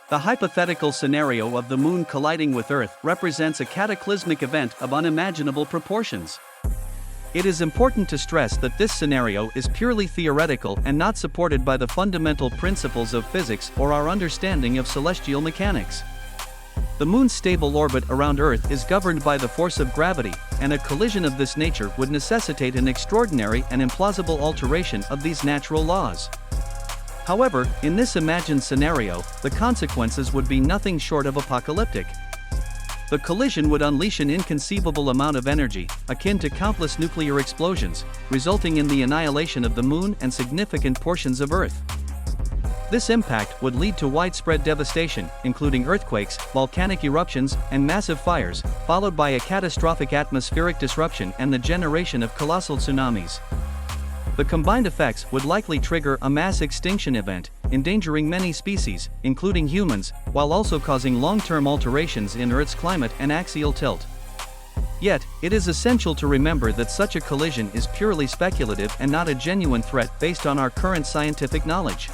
The hypothetical scenario of the Moon colliding with Earth represents a cataclysmic event of unimaginable proportions. It is important to stress that this scenario is purely theoretical and not supported by the fundamental principles of physics or our understanding of celestial mechanics. The Moon's stable orbit around Earth is governed by the force of gravity, and a collision of this nature would necessitate an extraordinary and implausible alteration of these natural laws. However, in this imagined scenario, the consequences would be nothing short of apocalyptic. The collision would unleash an inconceivable amount of energy, akin to countless nuclear explosions, resulting in the annihilation of the Moon and significant portions of Earth. This impact would lead to widespread devastation, including earthquakes, volcanic eruptions, and massive fires, followed by a catastrophic atmospheric disruption and the generation of colossal tsunamis. The combined effects would likely trigger a mass extinction event, endangering many species, including humans, while also causing long-term alterations in Earth's climate and axial tilt. Yet, it is essential to remember that such a collision is purely speculative and not a genuine threat based on our current scientific knowledge.